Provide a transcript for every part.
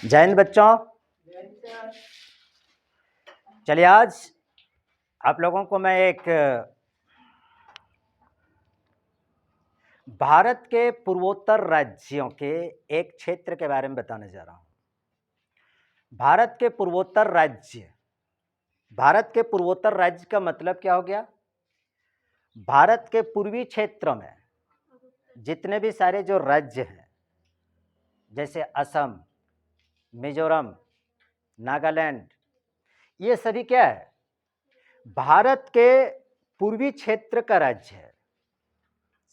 जय हिंद बच्चों। चलिए आज आप लोगों को मैं एक भारत के पूर्वोत्तर राज्यों के एक क्षेत्र के बारे में बताने जा रहा हूं। भारत के पूर्वोत्तर राज्य का मतलब क्या हो गया? भारत के पूर्वी क्षेत्रों में जितने भी सारे जो राज्य हैं, जैसे असम, मिजोरम, नागालैंड, ये सभी क्या है? भारत के पूर्वी क्षेत्र का राज्य है।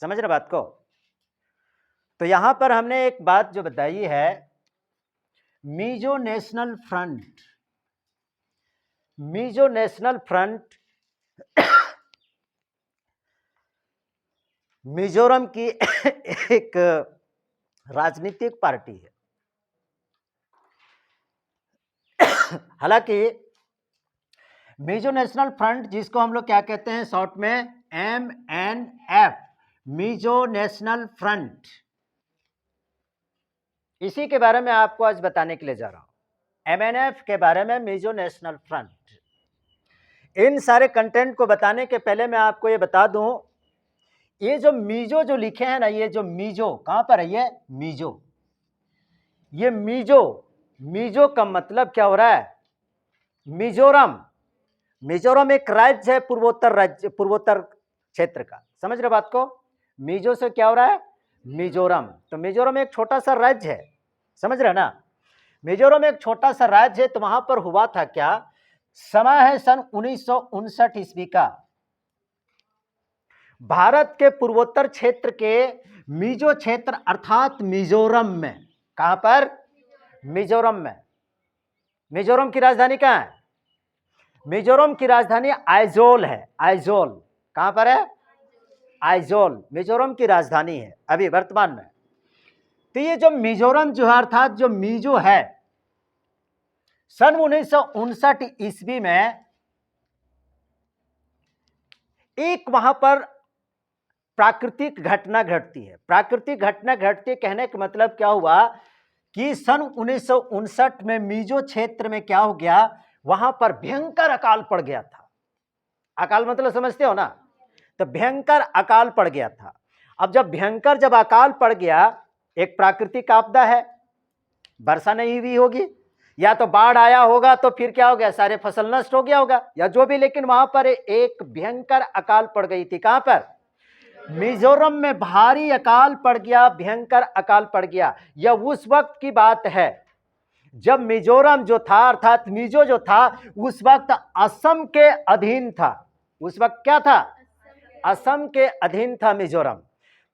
समझ रहे बात को? तो यहां पर हमने एक बात जो बताई है, मिजो नेशनल फ्रंट मिजोरम की एक राजनीतिक पार्टी है। हालांकि मिजो नेशनल फ्रंट, जिसको हम लोग क्या कहते हैं शॉर्ट में, MNF, मिजो नेशनल फ्रंट, इसी के बारे में आपको आज बताने के लिए जा रहा हूं। MNF के बारे में, मिजो नेशनल फ्रंट। इन सारे कंटेंट को बताने के पहले मैं आपको ये बता दूं, ये जो मिजो जो लिखे हैं ना, ये जो मिजो कहां पर है? ये मिजो का मतलब क्या हो रहा है? मिजोरम एक राज्य है पूर्वोत्तर क्षेत्र का। समझ रहे बात को? मिजो से क्या हो रहा है? मिजोरम। तो मिजोरम एक छोटा सा राज्य है, समझ रहे ना? मिजोरम एक छोटा सा राज्य है। तो वहां पर हुआ था क्या? समय है सन 1959 ईस्वी का। भारत के पूर्वोत्तर क्षेत्र के मिजो क्षेत्र अर्थात मिजोरम में, कहां पर? मिजोरम में। मिजोरम की राजधानी कहां है? मिजोरम की राजधानी आइजोल है। आइजोल कहां पर है? आइजोल मिजोरम की राजधानी है अभी वर्तमान में। तो ये जो मिजोरम जो है, अर्थात जो मिजो है, सन 1959 ईस्वी में एक वहां पर प्राकृतिक घटना घटती है। प्राकृतिक घटना घटती कहने का मतलब क्या हुआ कि सन 1959 में मिजो क्षेत्र में क्या हो गया? वहां पर भयंकर अकाल पड़ गया था। अकाल मतलब समझते हो ना? तो भयंकर अकाल पड़ गया था। अब जब अकाल पड़ गया, एक प्राकृतिक आपदा है, वर्षा नहीं हुई होगी, या तो बाढ़ आया होगा, तो फिर क्या हो गया? सारे फसल नष्ट हो गया होगा, या जो भी, लेकिन वहां पर एक भयंकर अकाल पड़ गई थी। कहां पर? मिजोरम में भारी अकाल पड़ गया, भयंकर अकाल पड़ गया। यह उस वक्त की बात है जब मिजोरम जो था, अर्थात मिजो जो था, उस वक्त असम के अधीन था। उस वक्त क्या था? असम के अधीन था मिजोरम।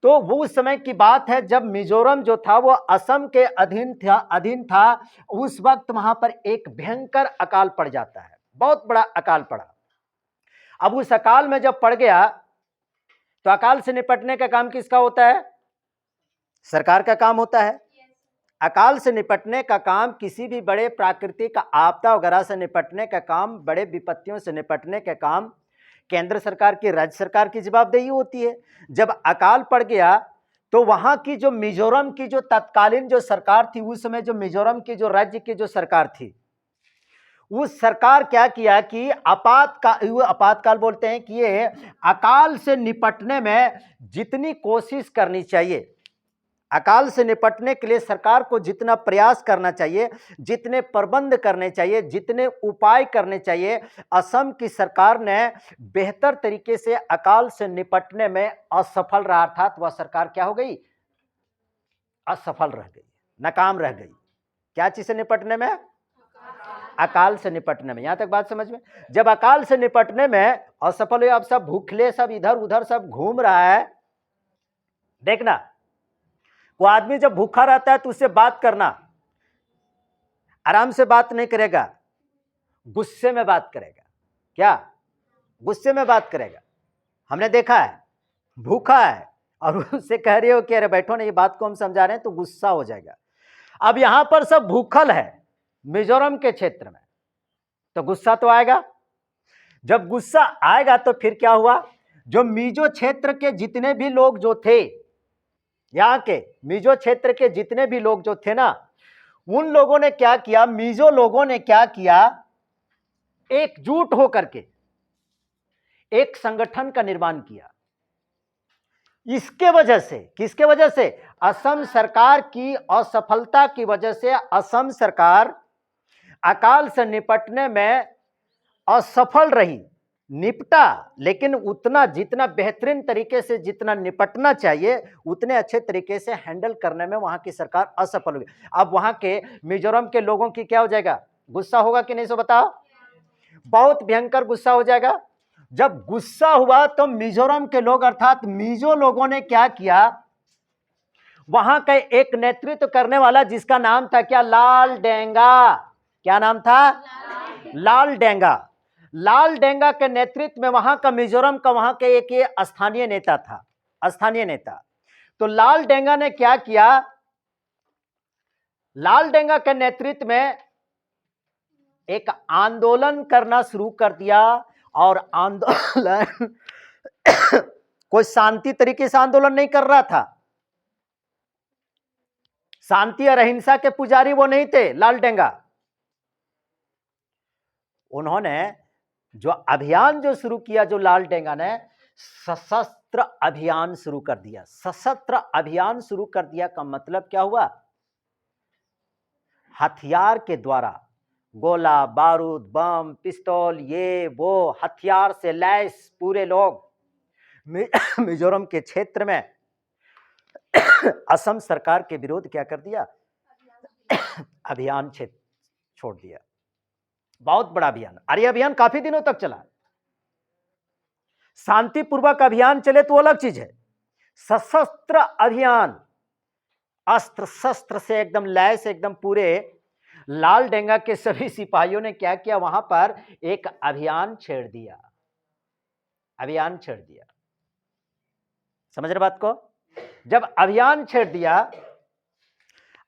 तो वो उस समय की बात है जब मिजोरम जो था वो असम के अधीन था। उस वक्त वहां पर एक भयंकर अकाल पड़ जाता है, बहुत बड़ा अकाल पड़ा। अब उस अकाल में जब पड़ गया, तो अकाल से निपटने का काम किसका होता है? सरकार का काम होता है। अकाल से निपटने का काम, किसी भी बड़े प्राकृतिक आपदा वगैरह से निपटने का काम, बड़े विपत्तियों से निपटने का काम केंद्र सरकार की, राज्य सरकार की जवाबदेही होती है। जब अकाल पड़ गया तो वहां की जो मिजोरम की जो तत्कालीन जो सरकार थी, उस समय जो मिजोरम की जो राज्य की जो सरकार थी, उस सरकार क्या किया कि आपातकाल बोलते हैं कि ये अकाल से निपटने में जितनी कोशिश करनी चाहिए, अकाल से निपटने के लिए सरकार को जितना प्रयास करना चाहिए, जितने प्रबंध करने चाहिए, जितने उपाय करने चाहिए, असम की सरकार ने बेहतर तरीके से अकाल से निपटने में असफल रहा। अर्थात वह सरकार क्या हो गई? असफल रह गई, नाकाम रह गई। क्या चीज से निपटने में? अकाल से निपटने में। यहां तक बात समझ में? जब अकाल से निपटने में असफल हुए, अब सब भूखले, सब इधर उधर सब घूम रहा है। देखना, वो आदमी जब भूखा रहता है तो उससे बात करना, आराम से बात नहीं करेगा, गुस्से में बात करेगा। क्या? गुस्से में बात करेगा। हमने देखा है, भूखा है और उससे कह रहे हो कि अरे बैठो ना, ये बात को हम समझा रहे हैं, तो गुस्सा हो जाएगा। अब यहां पर सब भूखल है मिजोरम के क्षेत्र में, तो गुस्सा तो आएगा। जब गुस्सा आएगा तो फिर क्या हुआ? जो मिजो क्षेत्र के जितने भी लोग जो थे, यहां के मिजो क्षेत्र के जितने भी लोग जो थे ना, उन लोगों ने क्या किया, मिजो लोगों ने क्या किया, एकजुट होकर के एक संगठन का निर्माण किया। इसके वजह से, किसके वजह से, असम सरकार की असफलता की वजह से असम सरकार अकाल से निपटने में असफल रही। निपटा, लेकिन उतना जितना बेहतरीन तरीके से जितना निपटना चाहिए उतने अच्छे तरीके से हैंडल करने में वहां की सरकार असफल हुई। अब वहां के मिजोरम के लोगों की क्या हो जाएगा, गुस्सा होगा कि नहीं, सो बताओ। बहुत भयंकर गुस्सा हो जाएगा। जब गुस्सा हुआ तो मिजोरम के लोग अर्थात मिजो लोगों ने क्या किया, वहां का एक नेतृत्व करने वाला जिसका नाम था क्या, लाल डेंगा। क्या नाम था, लाल डेंगा। लाल डेंगा के नेतृत्व में वहां का मिजोरम का वहां का एक ये स्थानीय नेता था, स्थानीय नेता। तो लाल डेंगा ने क्या किया, लाल डेंगा के नेतृत्व में एक आंदोलन करना शुरू कर दिया। और आंदोलन कोई शांति तरीके से आंदोलन नहीं कर रहा था, शांति और अहिंसा के पुजारी वो नहीं थे लाल डेंगा। उन्होंने जो अभियान जो शुरू किया, जो लाल डेंगा ने सशस्त्र अभियान शुरू कर दिया। सशस्त्र अभियान शुरू कर दिया का मतलब क्या हुआ, हथियार के द्वारा, गोला बारूद बम पिस्तौल ये वो हथियार से लैस पूरे लोग मिजोरम के क्षेत्र में असम सरकार के विरोध क्या कर दिया, अभियान छोड़ दिया। बहुत बड़ा अभियान, और यह अभियान काफी दिनों तक चला। शांतिपूर्वक अभियान चले तो अलग चीज है, सशस्त्र अभियान, अस्त्र शस्त्र से एकदम लैस, एकदम पूरे लाल डेंगा के सभी सिपाहियों ने क्या किया, वहां पर एक अभियान छेड़ दिया, अभियान छेड़ दिया। समझ रहे बात को। जब अभियान छेड़ दिया,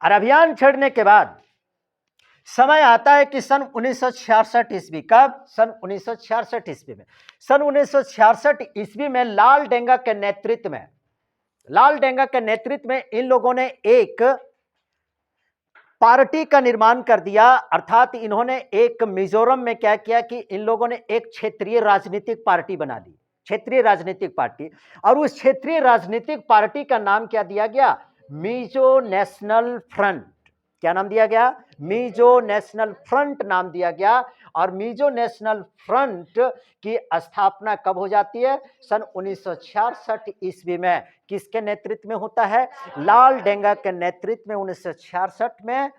और अभियान छेड़ने के बाद समय आता है कि सन 1966 ईस्वी, कब, सन 1966 ईस्वी में, सन 1966 ईस्वी में लाल डेंगा के नेतृत्व में, लाल डेंगा के नेतृत्व में इन लोगों ने एक पार्टी का निर्माण कर दिया। अर्थात इन्होंने एक मिजोरम में क्या किया कि इन लोगों ने एक क्षेत्रीय राजनीतिक पार्टी बना ली, क्षेत्रीय राजनीतिक पार्टी। और उस क्षेत्रीय राजनीतिक पार्टी का नाम क्या दिया गया, मिजो नेशनल फ्रंट। क्या नाम दिया गया, मिजो नेशनल फ्रंट नाम दिया गया। और मिजो नेशनल फ्रंट की स्थापना कब हो जाती है, सन 1966 ईस्वी में। किसके नेतृत्व में होता है, लाल डेंगा के नेतृत्व में 1966 में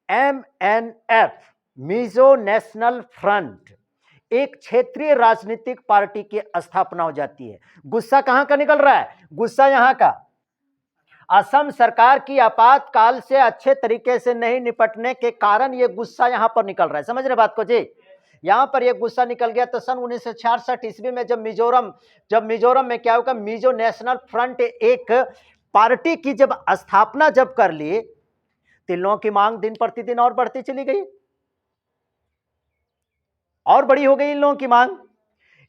MNF, मिजो नेशनल फ्रंट, एक क्षेत्रीय राजनीतिक पार्टी की स्थापना हो जाती है। गुस्सा कहां का निकल रहा है, गुस्सा यहां का, असम सरकार की आपातकाल से अच्छे तरीके से नहीं निपटने के कारण यह गुस्सा यहां पर निकल रहा है। समझ रहे बात को जी, यहां पर यह गुस्सा निकल गया। तो सन 1966 ईस्वी में जब मिजोरम में क्या होगा, मिजो नेशनल फ्रंट एक पार्टी की जब स्थापना जब कर ली, तो इन लोगों की मांग दिन प्रतिदिन और बढ़ती चली गई, और बड़ी हो गई इन लोगों की मांग।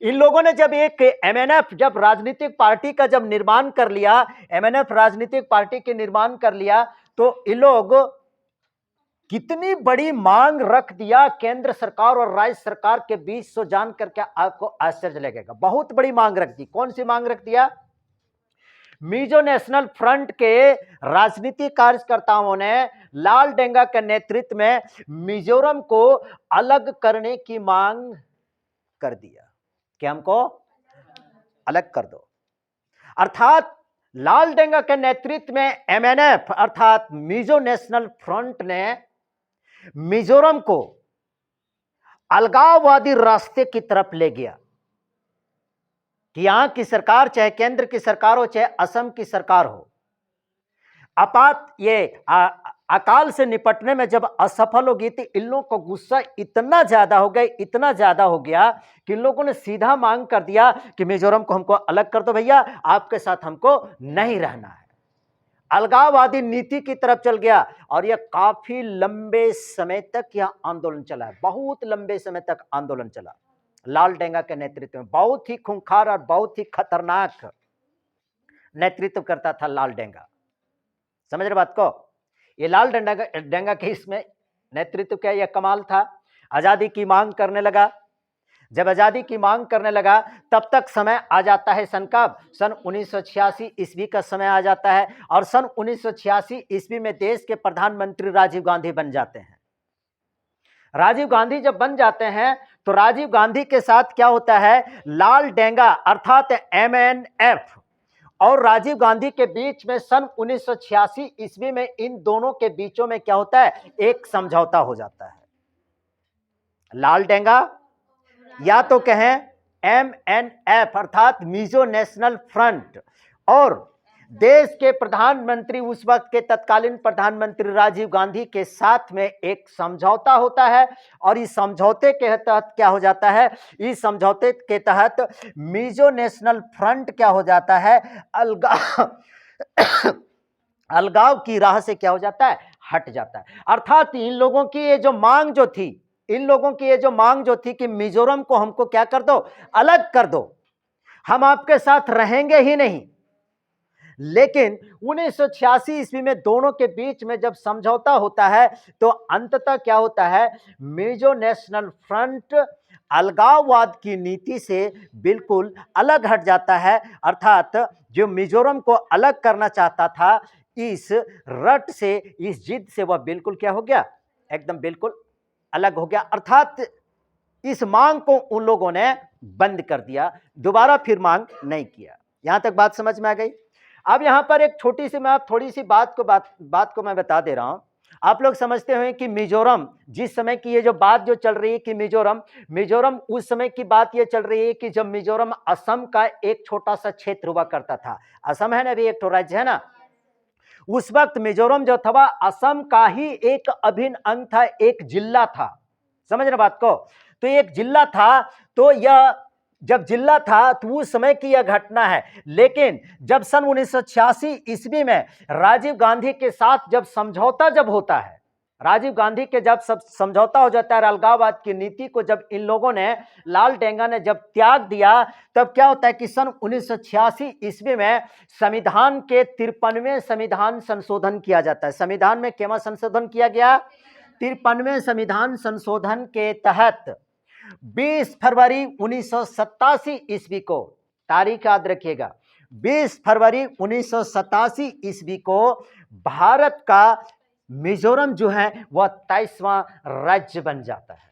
इन लोगों ने जब एक MNF, जब राजनीतिक पार्टी का जब निर्माण कर लिया, MNF राजनीतिक पार्टी के निर्माण कर लिया, तो इन लोग कितनी बड़ी मांग रख दिया केंद्र सरकार और राज्य सरकार के बीच, सो जान करके आपको आश्चर्य लगेगा। बहुत बड़ी मांग रख दी। कौन सी मांग रख दिया, मिजो नेशनल फ्रंट के राजनीतिक कार्यकर्ताओं ने लाल डेंगा के नेतृत्व में मिजोरम को अलग करने की मांग कर दिया कि हमको अलग कर दो। अर्थात लाल डेंगा के नेतृत्व में MNF अर्थात मिजो नेशनल फ्रंट ने मिजोरम को अलगाववादी रास्ते की तरफ ले गया कि यहां की सरकार, चाहे केंद्र की सरकार हो चाहे असम की सरकार हो, अकाल से निपटने में जब असफल हो गई थी, इन लोगों को गुस्सा इतना ज्यादा हो गया, इतना ज्यादा हो गया कि इन लोगों ने सीधा मांग कर दिया कि मिजोरम को हमको अलग कर दो भैया, आपके साथ हमको नहीं रहना है। अलगाववादी नीति की तरफ चल गया। और यह काफी लंबे समय तक यह आंदोलन चला है, बहुत लंबे समय तक आंदोलन चला लाल डेंगा के नेतृत्व में। बहुत ही खूंखार और बहुत ही खतरनाक नेतृत्व करता था लाल डेंगा। समझ रहे बात को। ये लाल डेंगा के इसमें नेतृत्व क्या, यह कमाल था। आजादी की मांग करने लगा। जब आजादी की मांग करने लगा तब तक समय आ जाता है सन का, सन 1986 ईस्वी का समय आ जाता है। और सन 1986 ईस्वी में देश के प्रधानमंत्री राजीव गांधी बन जाते हैं। राजीव गांधी जब बन जाते हैं तो राजीव गांधी के साथ क्या होता है, लाल डेंगा अर्थात MNF और राजीव गांधी के बीच में सन 1986 ईस्वी में इन दोनों के बीचों में क्या होता है, एक समझौता हो जाता है। लाल डेंगा या तो कहें MNF अर्थात मिजो नेशनल फ्रंट और देश के प्रधानमंत्री उस वक्त के तत्कालीन प्रधानमंत्री राजीव गांधी के साथ में एक समझौता होता है। और इस समझौते के तहत क्या हो जाता है, इस समझौते के तहत मिजो नेशनल फ्रंट क्या हो जाता है, अलगाव की राह से क्या हो जाता है, हट जाता है। अर्थात इन लोगों की ये जो मांग जो थी, इन लोगों की ये जो मांग जो थी कि मिजोरम को हमको क्या कर दो, अलग कर दो, हम आपके साथ रहेंगे ही नहीं। लेकिन 1986 ईस्वी में दोनों के बीच में जब समझौता होता है तो अंततः क्या होता है, मिजो नेशनल फ्रंट अलगाववाद की नीति से बिल्कुल अलग हट जाता है। अर्थात जो मिजोरम को अलग करना चाहता था, इस रट से, इस जिद से वह बिल्कुल क्या हो गया, एकदम बिल्कुल अलग हो गया। अर्थात इस मांग को उन लोगों ने बंद कर दिया, दोबारा फिर मांग नहीं किया। यहां तक बात समझ में आ गई। अब यहां पर एक छोटी सी, मैं आप थोड़ी सी बात को मैं बता दे रहा हूं। आप लोग समझते हुए कि मिजोरम, जिस समय की ये जो बात जो चल रही है कि मिजोरम उस समय की बात ये चल रही है कि जब मिजोरम असम का एक छोटा सा क्षेत्र हुआ करता था। असम है ना, अभी एक तो राज्य है ना, उस वक्त मिजोरम जो था असम का ही एक अभिन्न अंग था, एक जिला था। समझ रहे बात को, तो एक जिला था। तो यह जब जिला था तो उस समय की यह घटना है। लेकिन जब सन 1986 ईस्वी में राजीव गांधी के साथ जब समझौता जब होता है, राजीव गांधी के जब सब समझौता हो जाता है, अलगाववाद की नीति को जब इन लोगों ने, लाल डेंगा ने जब त्याग दिया, तब क्या होता है कि सन 1986 ईस्वी में संविधान के 53वें संविधान संशोधन किया जाता है। संविधान में क्या संशोधन किया गया, 53वें संविधान संशोधन के तहत 20 फरवरी 1987 ईस्वी को, तारीख याद रखिएगा, 20 फरवरी 1987 ईस्वी को भारत का मिजोरम जो है वह 23वां राज्य बन जाता है।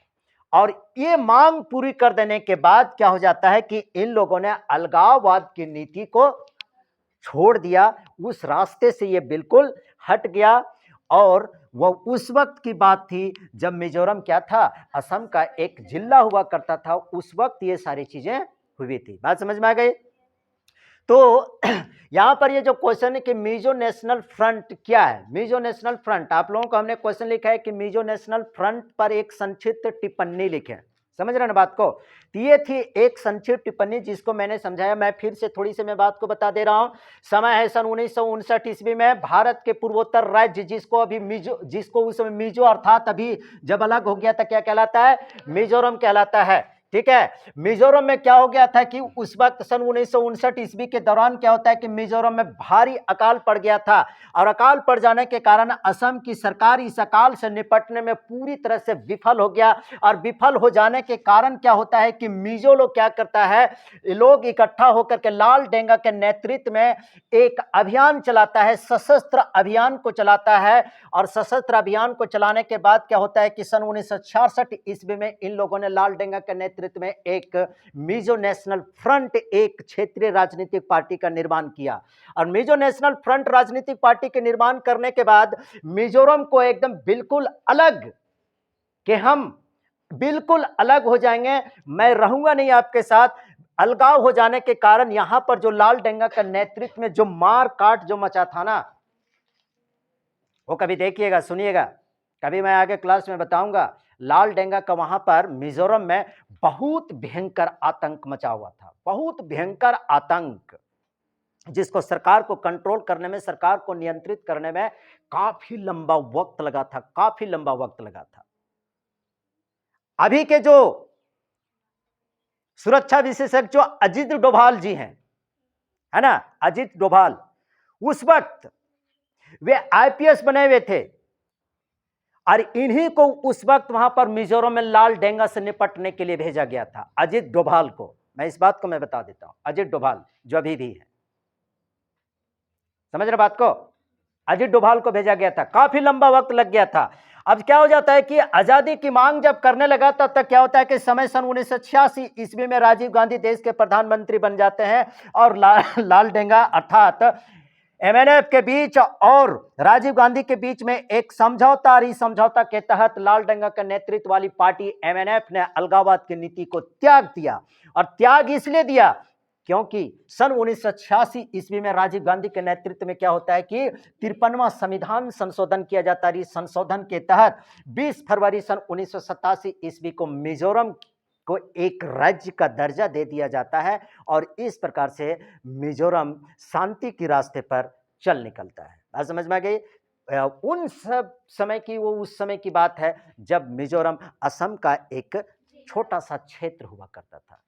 और ये मांग पूरी कर देने के बाद क्या हो जाता है कि इन लोगों ने अलगाववाद की नीति को छोड़ दिया, उस रास्ते से ये बिल्कुल हट गया। और वह उस वक्त की बात थी जब मिजोरम क्या था, असम का एक जिला हुआ करता था। उस वक्त ये सारी चीजें हुई थी। बात समझ में आ गई। तो यहां पर ये जो क्वेश्चन है कि मिजो नेशनल फ्रंट क्या है, मिजो नेशनल फ्रंट, आप लोगों को हमने क्वेश्चन लिखा है कि मिजो नेशनल फ्रंट पर एक संक्षिप्त टिप्पणी लिखें। समझ रहे ना बात को, तो ये थी एक संक्षिप्त टिप्पणी जिसको मैंने समझाया। मैं फिर से थोड़ी सी मैं बात को बता दे रहा हूं। समय है सन 1959 ईस्वी में भारत के पूर्वोत्तर राज्य, जिसको अभी जिसको उस समय मिजो अर्थात अभी जब अलग हो गया था क्या कहलाता है, मिजोरम कहलाता है। ठीक है, मिजोरम में क्या हो गया था कि उस वक्त सन 1959 ईस्वी के दौरान क्या होता है कि मिजोरम में भारी अकाल पड़ गया था। और अकाल पड़ जाने के कारण असम की सरकार इस अकाल से निपटने में पूरी तरह से विफल हो गया। और विफल हो जाने के कारण क्या होता है कि मिजो लोग क्या करता है, लोग इकट्ठा होकर के लाल डेंगा के नेतृत्व में एक अभियान चलाता है, सशस्त्र अभियान को चलाता है। और सशस्त्र अभियान को चलाने के बाद क्या होता है कि सन 1966 ईस्वी में इन लोगों ने लाल डेंगा के नेतृत्व में एक मिजो नेशनल फ्रंट, एक क्षेत्रीय राजनीतिक पार्टी का निर्माण किया। और मिजो नेशनल फ्रंट राजनीतिक पार्टी के निर्माण करने के बाद मिजोरम को एकदम बिल्कुल अलग, कि हम बिल्कुल अलग हो जाएंगे, मैं रहूंगा नहीं आपके साथ, अलगाव हो जाने के कारण यहां पर जो लाल डेंगा का नेतृत्व में जो मार काट जो मचा था ना, वो कभी देखिएगा, सुनिएगा, कभी मैं आगे क्लास में बताऊंगा। लाल डेंगा का वहां पर मिजोरम में बहुत भयंकर आतंक मचा हुआ था, बहुत भयंकर आतंक, जिसको सरकार को कंट्रोल करने में, सरकार को नियंत्रित करने में काफी लंबा वक्त लगा था, काफी लंबा वक्त लगा था। अभी के जो सुरक्षा विशेषज्ञ जो अजीत डोभाल जी हैं, है ना, अजीत डोभाल, उस वक्त वे आईपीएस बने हुए थे और इन्हीं को उस वक्त वहां पर मिजोरम में लाल डेंगा से निपटने के लिए भेजा गया था, अजित डोभाल को। मैं इस बात को मैं बता देता हूं, अजित डोभाल जो अभी भी है, समझ रहे बात को, अजित डोभाल को भेजा गया था, काफी लंबा वक्त लग गया था। अब क्या हो जाता है कि आजादी की मांग जब करने लगा तब तक क्या होता है कि समय सन 1986 ईस्वी में राजीव गांधी देश के प्रधानमंत्री बन जाते हैं और लाल डेंगा अर्थात एमएनएफ के बीच और राजीव गांधी के बीच में एक समझौता, और इस समझौता के तहत लाल डेंगा के नेतृत्व वाली पार्टी एमएनएफ ने अलगाववाद की नीति को त्याग दिया। और त्याग इसलिए दिया क्योंकि सन 1986 ईस्वी में राजीव गांधी के नेतृत्व में क्या होता है कि 53वां संविधान संशोधन किया जाता है। इस संशोधन के तहत 20 फरवरी सन 1987 ईस्वी को मिजोरम को एक राज्य का दर्जा दे दिया जाता है और इस प्रकार से मिजोरम शांति के रास्ते पर चल निकलता है। बात समझ में आ गई? उन सब समय की, वो उस समय की बात है जब मिजोरम असम का एक छोटा सा क्षेत्र हुआ करता था।